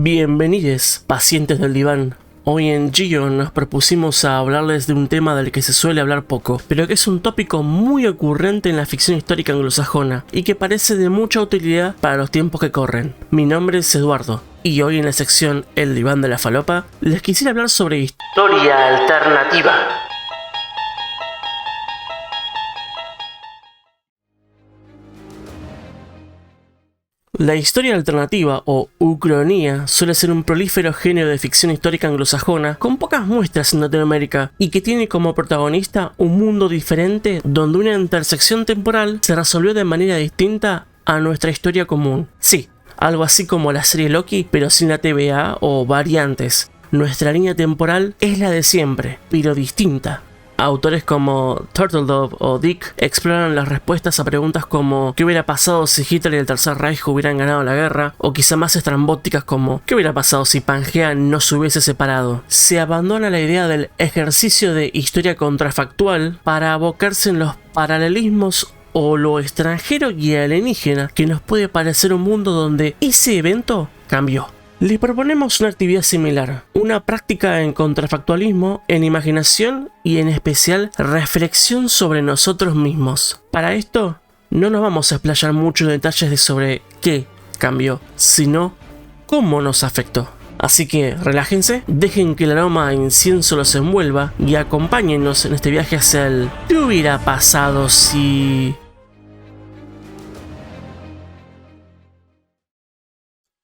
Bienvenidos, pacientes del diván. Hoy en Gion nos propusimos a hablarles de un tema del que se suele hablar poco, pero que es un tópico muy ocurrente en la ficción histórica anglosajona y que parece de mucha utilidad para los tiempos que corren. Mi nombre es Eduardo, y hoy en la sección El diván de la falopa les quisiera hablar sobre historia alternativa. La historia alternativa o ucronía suele ser un prolífero género de ficción histórica anglosajona con pocas muestras en Latinoamérica y que tiene como protagonista un mundo diferente donde una intersección temporal se resolvió de manera distinta a nuestra historia común. Sí, algo así como la serie Loki pero sin la TVA o variantes. Nuestra línea temporal es la de siempre, pero distinta. Autores como Turtledove o Dick exploran las respuestas a preguntas como ¿qué hubiera pasado si Hitler y el Tercer Reich hubieran ganado la guerra? O quizá más estrambóticas como ¿qué hubiera pasado si Pangea no se hubiese separado? Se abandona la idea del ejercicio de historia contrafactual para abocarse en los paralelismos o lo extranjero y alienígena que nos puede parecer un mundo donde ese evento cambió. Les proponemos una actividad similar, una práctica en contrafactualismo, en imaginación y en especial reflexión sobre nosotros mismos. Para esto, no nos vamos a explayar mucho en detalles de sobre qué cambió, sino cómo nos afectó. Así que relájense, dejen que el aroma a incienso los envuelva y acompáñennos en este viaje hacia el ¿qué hubiera pasado si...?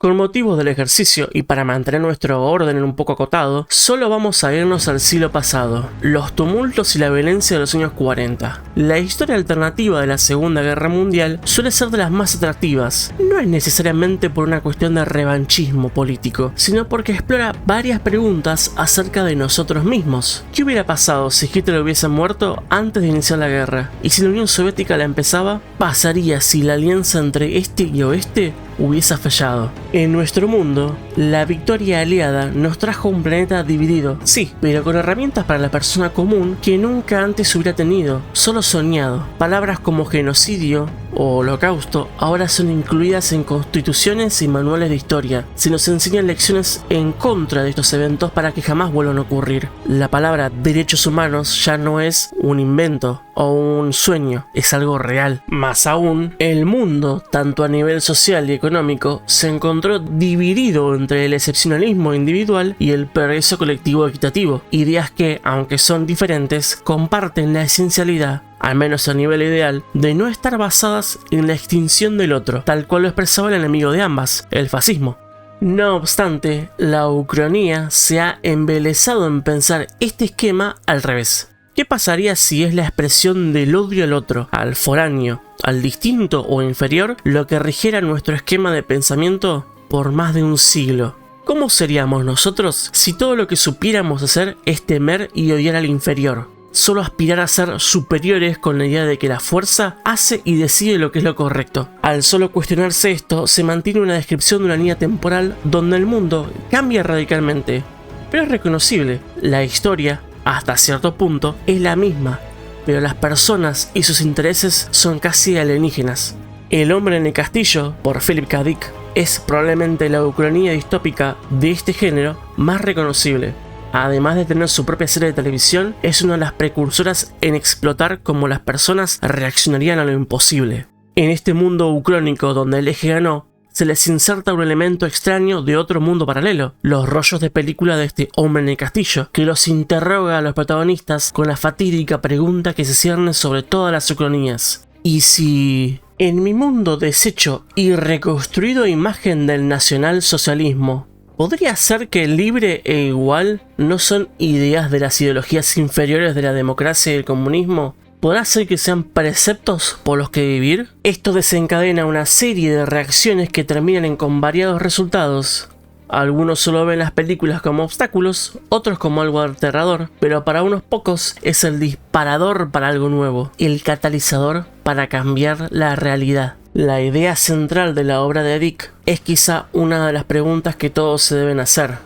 Con motivo del ejercicio y para mantener nuestro orden un poco acotado, solo vamos a irnos al siglo pasado, los tumultos y la violencia de los años 40. La historia alternativa de la Segunda Guerra Mundial suele ser de las más atractivas, no es necesariamente por una cuestión de revanchismo político, sino porque explora varias preguntas acerca de nosotros mismos. ¿Qué hubiera pasado si Hitler hubiese muerto antes de iniciar la guerra? ¿Y si la Unión Soviética la empezaba? ¿Pasaría si la alianza entre este y oeste hubiese fallado? En nuestro mundo, la victoria aliada nos trajo un planeta dividido, sí, pero con herramientas para la persona común que nunca antes hubiera tenido, solo soñado. Palabras como genocidio o holocausto ahora son incluidas en constituciones y manuales de historia. Se nos enseñan lecciones en contra de estos eventos para que jamás vuelvan a ocurrir. La palabra derechos humanos ya no es un invento o un sueño, es algo real. Más aún, el mundo, tanto a nivel social y económico, se encontró dividido entre el excepcionalismo individual y el progreso colectivo equitativo, ideas que, aunque son diferentes, comparten la esencialidad, al menos a nivel ideal, de no estar basadas en la extinción del otro, tal cual lo expresaba el enemigo de ambas, el fascismo. No obstante, la ucronía se ha embelesado en pensar este esquema al revés. ¿Qué pasaría si es la expresión del odio al otro, al foráneo, al distinto o inferior, lo que rigiera nuestro esquema de pensamiento por más de un siglo? ¿Cómo seríamos nosotros si todo lo que supiéramos hacer es temer y odiar al inferior? Solo aspirar a ser superiores con la idea de que la fuerza hace y decide lo que es lo correcto. Al solo cuestionarse esto, se mantiene una descripción de una línea temporal donde el mundo cambia radicalmente, pero es reconocible. La historia, hasta cierto punto, es la misma, pero las personas y sus intereses son casi alienígenas. El hombre en el castillo, por Philip K. Dick, es probablemente la ucronía distópica de este género más reconocible. Además de tener su propia serie de televisión, es una de las precursoras en explotar cómo las personas reaccionarían a lo imposible. En este mundo ucrónico donde el eje ganó, se les inserta un elemento extraño de otro mundo paralelo, los rollos de película de este hombre en el castillo, que los interroga a los protagonistas con la fatídica pregunta que se cierne sobre todas las ucronías. ¿Y si en mi mundo deshecho y reconstruido imagen del nacionalsocialismo, podría ser que libre e igual no son ideas de las ideologías inferiores de la democracia y el comunismo? ¿Podrá ser que sean preceptos por los que vivir? Esto desencadena una serie de reacciones que terminan con variados resultados. Algunos solo ven las películas como obstáculos, otros como algo aterrador, pero para unos pocos es el disparador para algo nuevo, el catalizador para cambiar la realidad. La idea central de la obra de Dick es quizá una de las preguntas que todos se deben hacer.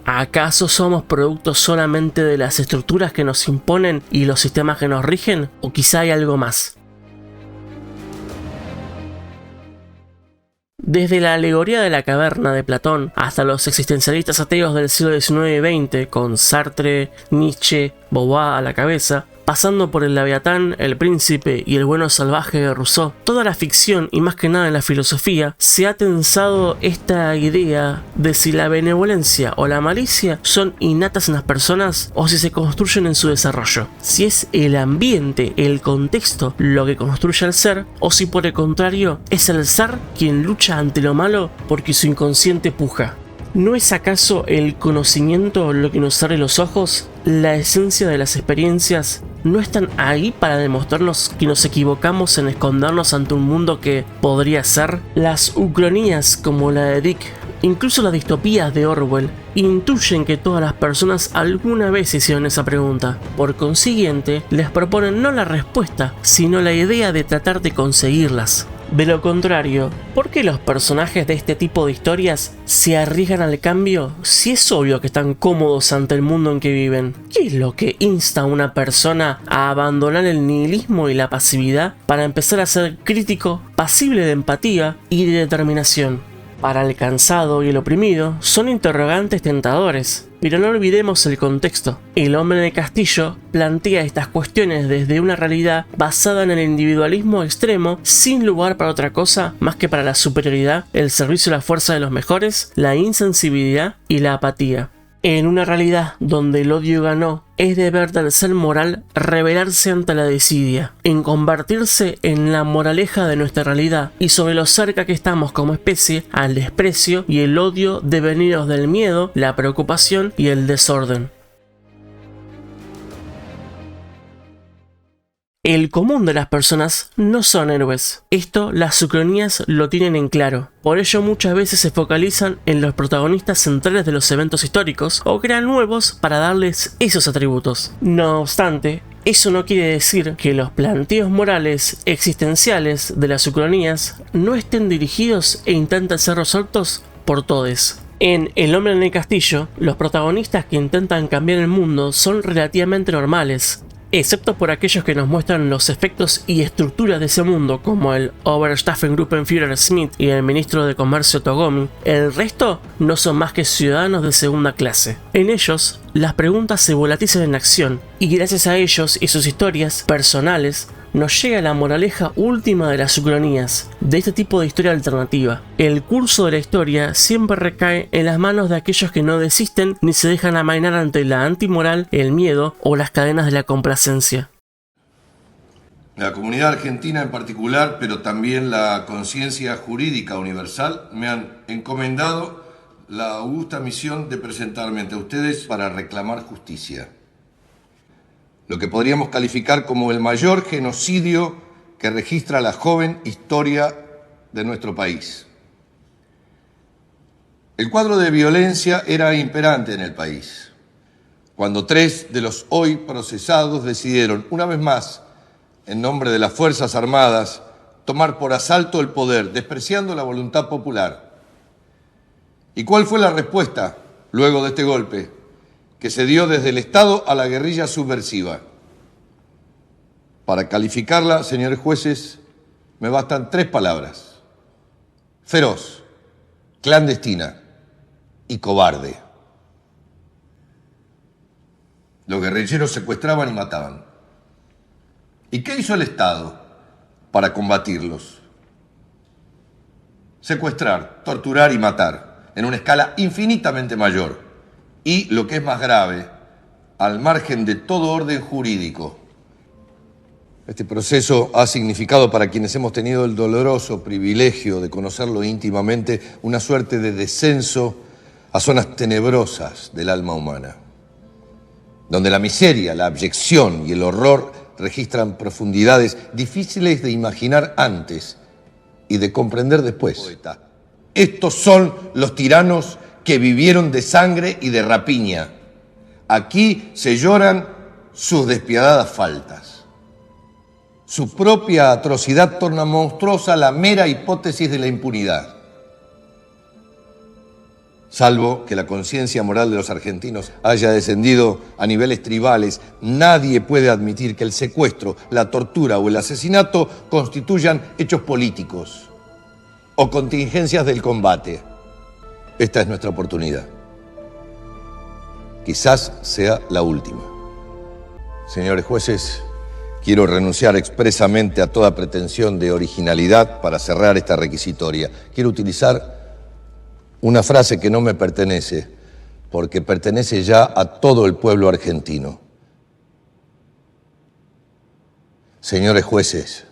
¿Acaso somos productos solamente de las estructuras que nos imponen y los sistemas que nos rigen? ¿O quizá hay algo más? Desde la alegoría de la caverna de Platón hasta los existencialistas ateos del siglo XIX y XX, con Sartre, Nietzsche, Beauvoir a la cabeza, pasando por el Leviatán, el Príncipe y el Bueno Salvaje de Rousseau, toda la ficción y más que nada en la filosofía se ha tensado esta idea de si la benevolencia o la malicia son innatas en las personas o si se construyen en su desarrollo, si es el ambiente, el contexto lo que construye al ser o si por el contrario es el ser quien lucha ante lo malo porque su inconsciente puja. ¿No es acaso el conocimiento lo que nos abre los ojos? ¿La esencia de las experiencias no están ahí para demostrarnos que nos equivocamos en escondernos ante un mundo que podría ser? Las ucronías como la de Dick, incluso las distopías de Orwell, intuyen que todas las personas alguna vez hicieron esa pregunta. Por consiguiente, les proponen no la respuesta, sino la idea de tratar de conseguirlas. De lo contrario, ¿por qué los personajes de este tipo de historias se arriesgan al cambio si es obvio que están cómodos ante el mundo en que viven? ¿Qué es lo que insta a una persona a abandonar el nihilismo y la pasividad para empezar a ser crítico, pasible de empatía y de determinación? Para el cansado y el oprimido son interrogantes tentadores, pero no olvidemos el contexto. El hombre en el castillo plantea estas cuestiones desde una realidad basada en el individualismo extremo, sin lugar para otra cosa más que para la superioridad, el servicio a la fuerza de los mejores, la insensibilidad y la apatía. En una realidad donde el odio ganó, es deber del ser moral rebelarse ante la desidia, en convertirse en la moraleja de nuestra realidad y sobre lo cerca que estamos como especie al desprecio y el odio devenidos del miedo, la preocupación y el desorden. El común de las personas no son héroes. Esto las ucronías lo tienen en claro. Por ello muchas veces se focalizan en los protagonistas centrales de los eventos históricos o crean nuevos para darles esos atributos. No obstante, eso no quiere decir que los planteos morales existenciales de las ucronías no estén dirigidos e intenten ser resueltos por todes. En El hombre en el castillo, los protagonistas que intentan cambiar el mundo son relativamente normales, excepto por aquellos que nos muestran los efectos y estructuras de ese mundo, como el Oberstaffengruppenführer Smith y el ministro de Comercio Togomi. El resto no son más que ciudadanos de segunda clase. En ellos, las preguntas se volatilizan en acción, y gracias a ellos y sus historias personales, nos llega la moraleja última de las ucronías, de este tipo de historia alternativa. El curso de la historia siempre recae en las manos de aquellos que no desisten ni se dejan amainar ante la antimoral, el miedo o las cadenas de la complacencia. La comunidad argentina en particular, pero también la conciencia jurídica universal, me han encomendado la augusta misión de presentarme ante ustedes para reclamar justicia. Lo que podríamos calificar como el mayor genocidio que registra la joven historia de nuestro país. El cuadro de violencia era imperante en el país, cuando 3 de los hoy procesados decidieron, una vez más, en nombre de las Fuerzas Armadas, tomar por asalto el poder, despreciando la voluntad popular. ¿Y cuál fue la respuesta luego de este golpe? Que se dio desde el Estado a la guerrilla subversiva. Para calificarla, señores jueces, me bastan 3 palabras: feroz, clandestina y cobarde. Los guerrilleros secuestraban y mataban. ¿Y qué hizo el Estado para combatirlos? Secuestrar, torturar y matar, en una escala infinitamente mayor. Y, lo que es más grave, al margen de todo orden jurídico. Este proceso ha significado para quienes hemos tenido el doloroso privilegio de conocerlo íntimamente una suerte de descenso a zonas tenebrosas del alma humana, donde la miseria, la abyección y el horror registran profundidades difíciles de imaginar antes y de comprender después. Estos son los tiranos que vivieron de sangre y de rapiña. Aquí se lloran sus despiadadas faltas. Su propia atrocidad torna monstruosa la mera hipótesis de la impunidad. Salvo que la conciencia moral de los argentinos haya descendido a niveles tribales, nadie puede admitir que el secuestro, la tortura o el asesinato constituyan hechos políticos o contingencias del combate. Esta es nuestra oportunidad. Quizás sea la última. Señores jueces, quiero renunciar expresamente a toda pretensión de originalidad para cerrar esta requisitoria. Quiero utilizar una frase que no me pertenece, porque pertenece ya a todo el pueblo argentino. Señores jueces,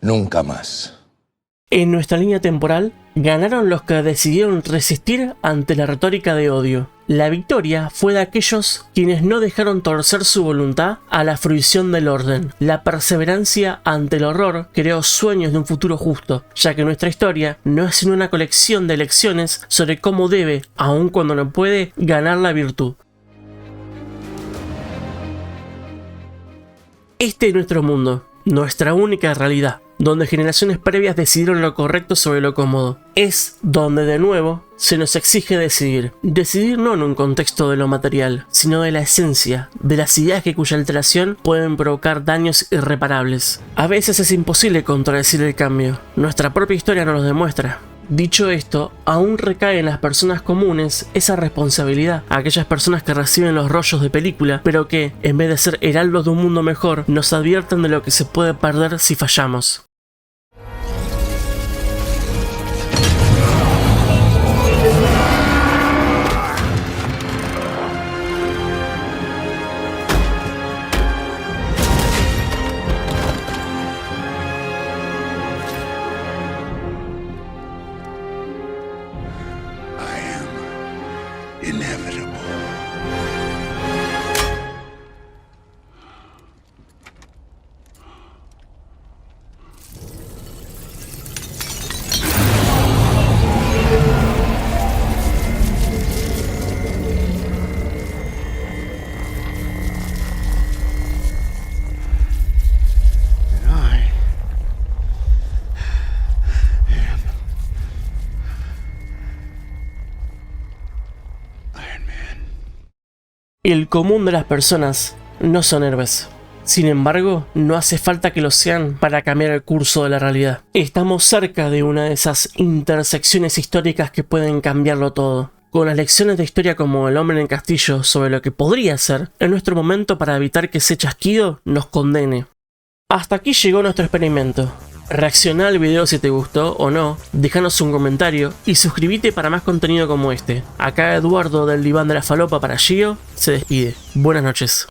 nunca más. En nuestra línea temporal, ganaron los que decidieron resistir ante la retórica de odio. La victoria fue de aquellos quienes no dejaron torcer su voluntad a la fruición del orden. La perseverancia ante el horror creó sueños de un futuro justo, ya que nuestra historia no es sino una colección de lecciones sobre cómo debe, aun cuando no puede, ganar la virtud. Este es nuestro mundo, nuestra única realidad, donde generaciones previas decidieron lo correcto sobre lo cómodo. Es donde de nuevo se nos exige decidir. Decidir no en un contexto de lo material, sino de la esencia, de las ideas cuya alteración pueden provocar daños irreparables. A veces es imposible contradecir el cambio. Nuestra propia historia nos lo demuestra. Dicho esto, aún recae en las personas comunes esa responsabilidad, aquellas personas que reciben los rollos de película, pero que, en vez de ser heraldos de un mundo mejor, nos advierten de lo que se puede perder si fallamos. Inevitable. El común de las personas no son héroes. Sin embargo, no hace falta que lo sean para cambiar el curso de la realidad. Estamos cerca de una de esas intersecciones históricas que pueden cambiarlo todo. Con las lecciones de historia como El hombre en el castillo sobre lo que podría ser, es nuestro momento para evitar que ese chasquido nos condene. Hasta aquí llegó nuestro experimento. Reacciona al video si te gustó o no, déjanos un comentario y suscríbete para más contenido como este. Acá Eduardo del Diván de la Falopa para Gio se despide. Buenas noches.